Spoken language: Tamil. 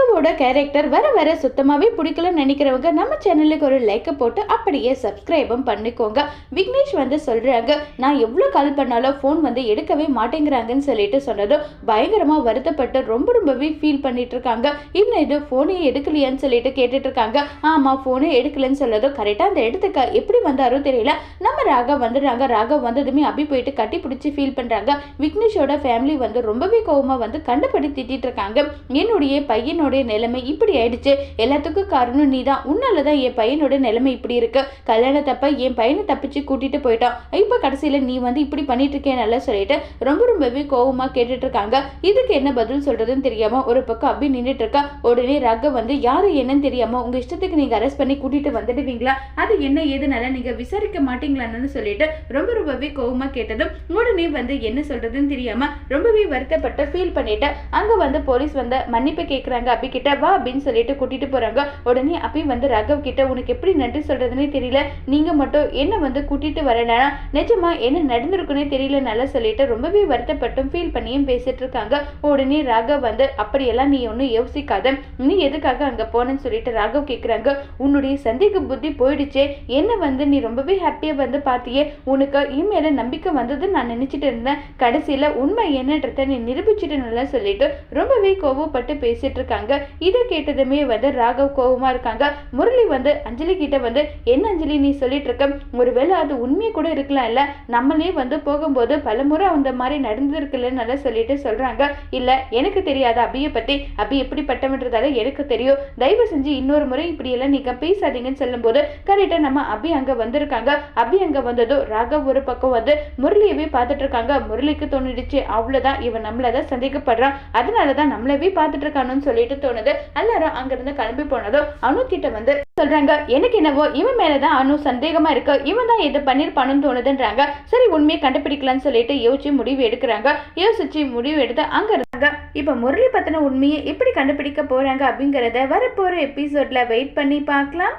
ராகவோட கேரக்டர் வர வர சுத்தமாவே பிடிக்கலன்னு நினைக்கிறவங்க நம்ம சேனலுக்கு ஒரு லைக்கை போட்டு அப்படியே சப்ஸ்கிரைபும் பண்ணிக்கோங்க. விக்னேஷ் சொல்றாங்க, நான் எவ்வளோ கால் பண்ணாலும் ஃபோன் எடுக்கவே மாட்டேங்கிறாங்கன்னு சொல்லிட்டு சொன்னதும் பயங்கரமா வருத்தப்பட்டு ரொம்பவே ஃபீல் பண்ணிட்டு இருக்காங்க. இன்னும் இது ஃபோனே எடுக்கலையான்னு சொல்லிட்டு கேட்டுட்டு இருக்காங்க. ஆமா, ஃபோனே எடுக்கலன்னு சொல்லதும் கரெக்டா அந்த இடத்துக்கு எப்படி வந்தாரோ தெரியல. நம்ம ராகவ் வந்துடுறாங்க. ராகவ் வந்ததுமே அபி போயிட்டு கட்டி பிடிச்சி ஃபீல் பண்றாங்க. விக்னேஷோட ஃபேமிலி ரொம்பவே கோவமா கண்டபடி திட்டிட்டு இருக்காங்க. என்னுடைய பையனோட நிலைமை இப்படி ஆயிடுச்சு, எல்லாத்துக்கும் காரணம் நீதான், உன்னாலதான் என் பையனோட நிலைமை இப்படி இருக்கு. கல்யாணத்தப்ப என் பையனை தப்பிச்சு கூட்டிட்டு போயிட்டான், இப்ப கடைசியில நீ இப்படி பண்ணிட்டு இருக்கேன் நல்லா சொல்லிட்டு ரொம்பவே கோவமா கேட்டுட்டு இருக்காங்க. இதுக்கு என்ன பதில் சொல்றதுன்னு தெரியாம ஒரு பக்கம் அபி நின்றுட்டு இருக்கா. உடனே ராகவ் யாரு என்னன்னு தெரியாம உங்க இஷ்டத்துக்கு நீங்க அரெஸ்ட் பண்ணி கூட்டிட்டு வந்துடுவீங்களா, அது என்ன ஏதுனால நீங்க விசாரிக்க மாட்டீங்களான்னு சொல்லிட்டு ரொம்பவே கோவமா கேட்டதும் உடனே என்ன சொல்றதுன்னு தெரியாம ரொம்பவே வருத்தப்பட்டு ஃபீல் பண்ணிட்டு அங்க போலீஸ் மன்னிப்பு கேட்கறாங்க. அபி கிட்ட வா அப்படின்னு சொல்லிட்டு கூட்டிட்டு போறாங்க. உடனே அபி ராகவ் கிட்ட உனக்கு எப்படி நன்றி சொல்றதுன்னே தெரியல, நீங்க மட்டும் என்ன கூட்டிட்டு வரனா நிஜமா என்ன நடந்திருக்குன்னே தெரியல நல்லா சொல்லிட்டு ரொம்பவே வருத்தப்பட்டும் ஃபீல் பண்ணியும் பேசிட்டு இருக்காங்க. உடனே ராகவ் அப்படியெல்லாம் நீ ஒன்னும் யோசிக்காத, நீ எதுக்காக அங்க போனன்னு சொல்லிட்டு ராகவ் கேட்கறாங்க. உன்னுடைய சந்தேக புத்தி போயிடுச்சே, என்ன நீ ரொம்பவே ஹாப்பியா பாத்தியே, உனக்கு இமெயில நம்பிக்கை வந்தது நான் நினைச்சிட்டு இருந்தேன், கடைசியில உண்மை என்னன்றத நீ நிரூபிச்சுட்டு நல்லா சொல்லிட்டு ரொம்பவே கோவப்பட்டு பேசிட்டு இருக்காங்க. இதை கேட்டதுமே ராகவ் கோவமா இருக்காங்க. முரளி அஞ்சலி கிட்ட என்ன அஞ்சலி நீ சொல்லிட்டு இருக்க, ஒருவேளை அது உண்மையை கூட இருக்கலாம் இல்ல, நம்மளே போகும்போது பலமுறை அந்த மாதிரி நடந்திருக்குல்ல நல்லா சொல்லிட்டு சொல்றாங்க. இல்ல எனக்கு தெரியாத அபியை பத்தி, அபி எப்படிப்பட்டவன்றதால எனக்கு தெரியும், தயவு செஞ்சு இன்னொரு முறை இப்படி எல்லாம் நீங்க பேசாதீங்கன்னு சொல்லும் போது கரெக்டா நம்ம அபி அங்க வந்திருக்காங்க. அபி அங்க வந்ததும் ராகவ் ஒரு பக்கம் முரளியவே பார்த்துட்டு இருக்காங்க. முரளிக்கு தோணிடுச்சு, அவ்வளவுதான் இவன் நம்மளதான் சந்தேகப்படுறான், அதனாலதான் நம்மளவே பார்த்துட்டு இருக்கானு சொல்லிட்டு தோணுது. எல்லாரும் அங்கிருந்து கிளம்பி போனதும் அனு கிட்ட சொல்றாங்க, எனக்கு என்னவோ இவன் மேலதான் அனு சந்தேகமா இருக்கு, இவன் தான் எது பண்ணிருப்பானு தோணுதுன்றாங்க. சரி உண்மையை கண்டுபிடிக்கலாம்னு சொல்லிட்டு யோசிச்சு முடிவு எடுக்கிறாங்க. யோசிச்சு முடிவு எடுத்து அங்க இருந்தாங்க. இப்ப முரளி பத்தின உண்மையை எப்படி கண்டுபிடிக்க போறாங்க அப்படிங்கறத வரப்போற எபிசோட்ல வெயிட் பண்ணி பார்க்கலாம்.